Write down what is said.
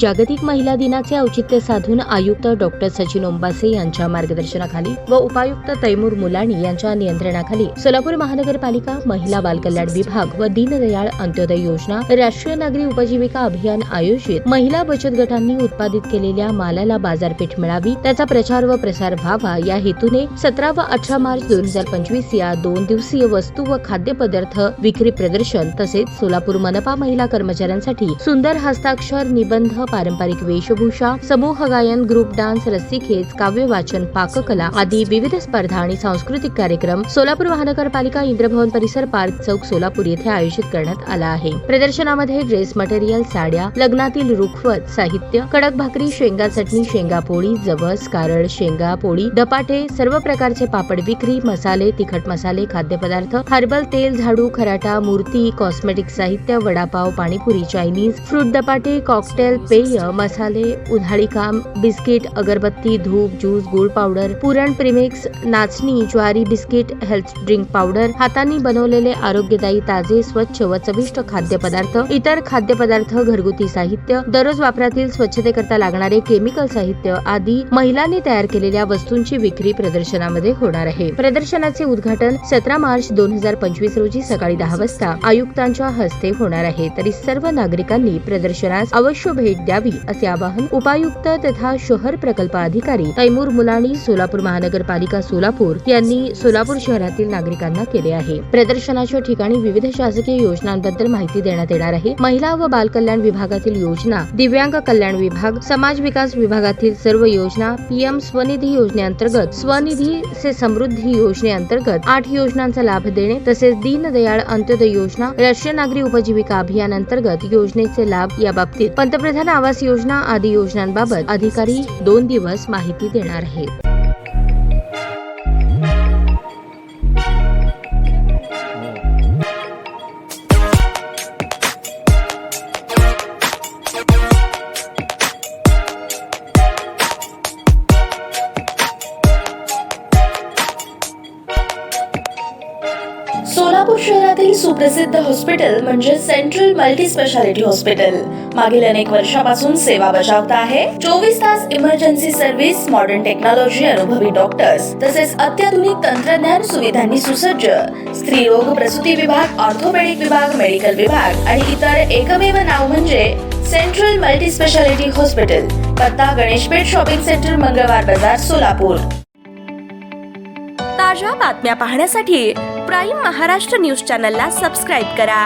जागतिक महिला दिनाचे औचित्य साधून आयुक्त डॉक्टर सचिन ओंबासे यांच्या मार्गदर्शनाखाली व उपायुक्त तैमूर मुलाणी यांच्या नियंत्रणाखाली सोलापूर महानगरपालिका महिला बालकल्याण विभाग व दीनदयाळ अंत्योदय योजना राष्ट्रीय नागरी उपजीविका अभियान आयोजित महिला बचत गटांनी उत्पादित केलेल्या मालाला बाजारपेठ मिळावी, त्याचा प्रचार व प्रसार व्हावा या हेतूने 17 व 18 मार्च 2025 या 2 दिवसीय वस्तू व खाद्यपदार्थ विक्री प्रदर्शन तसेच सोलापूर मनपा महिला कर्मचाऱ्यांसाठी सुंदर हस्ताक्षर, निबंध, पारंपरिक वेशभूषा, समूह गायन, ग्रुप डान्स, रस्सीखेच, काव्य वाचन, पाककला आदी विविध स्पर्धा आणि सांस्कृतिक कार्यक्रम सोलापूर महानगरपालिका इंद्रभवन परिसर, पार्क चौक, सोलापूर येथे आयोजित करण्यात आला आहे। प्रदर्शनामध्ये ड्रेस मटेरियल, साड्या, लग्नातील रुखवत साहित्य, कडक भाकरी, शेंगा चटणी, शेंगा पोळी, जवस, कारळ, शेंगा पोळी, धपाटे, सर्व प्रकारचे पापड विक्री, मसाले, तिखट मसाले, खाद्यपदार्थ, हर्बल तेल, झाडू, खराटा, मूर्ती, कॉस्मेटिक साहित्य, वडापाव, पाणीपुरी, चायनीज, फ्रूट धपाटे, कॉकटेल, पेय, मसाले, उन्हाळी काम, बिस्किट, अगरबत्ती, धूप, ज्यूस, गुळ पावडर, पुरण प्रीमिक्स, नाचणी, ज्वारी बिस्किट, हेल्थ ड्रिंक पावडर, हातांनी बनवलेले आरोग्यदायी ताजे, स्वच्छ व चविष्ट खाद्यपदार्थ, इतर खाद्यपदार्थ, घरगुती साहित्य, दररोज वापरातील स्वच्छतेकरता लागणारे केमिकल साहित्य आदी महिलांनी तयार केलेल्या वस्तूंची विक्री प्रदर्शनामध्ये होणार आहे। प्रदर्शनाचे उद्घाटन 17 मार्च 2025 रोजी सकाळी 10 वाजता आयुक्तांच्या हस्ते होणार आहे। तरी सर्व नागरिकांनी प्रदर्शनास अवश्य भेट द्यावी असे आवाहन उपायुक्त तथा शहर प्रकल्प अधिकारी तैमूर मुलाणी, सोलापूर महानगरपालिका सोलापूर यांनी सोलापूर शहरातील नागरिकांना केले आहे। प्रदर्शनाच्या ठिकाणी विविध शासकीय योजनांबद्दल माहिती देण्यात येणार आहे। महिला व बालकल्याण विभागातील योजना, दिव्यांग कल्याण विभाग, समाज विकास विभागातील सर्व योजना, पीएम स्वनिधी योजनेअंतर्गत स्वनिधी से समृद्धी योजनेअंतर्गत 8 योजनांचा लाभ देणे तसेच दीनदयाळ अंत्योदय योजना राष्ट्रीय नागरी उपजीविका अभियान अंतर्गत योजनेचे लाभ याबाबतीत पंतप्रधान आवास योजना आदी योजनांबाबत अधिकारी 2 दिवस माहिती देणार आहेत। सोलापूर शहरातील सुप्रसिद्ध हॉस्पिटल म्हणजे सेंट्रल मल्टी स्पेशालिटी हॉस्पिटल मागील अनेक वर्षापासून सेवा बजावत आहे। 24 तास इमर्जन्सी सर्व्हिस, मॉडर्न टेक्नॉलॉजी, अनुभवी डॉक्टर्स तसेच अत्याधुनिक तंत्रज्ञान सुविधांनी सुसज्ज स्त्रीरोग प्रसूती विभाग, ऑर्थोपेडिक विभाग, मेडिकल विभाग आणि इतर एकमेव नाव म्हणजे सेंट्रल मल्टी स्पेशालिटी हॉस्पिटल। पत्ता गणेशपेठ शॉपिंग सेंटर, मंगळवार बाजार, सोलापूर। ताज्या बातम्या पाहण्यासाठी प्राईम महाराष्ट्र न्यूज चॅनलला सबस्क्राईब करा।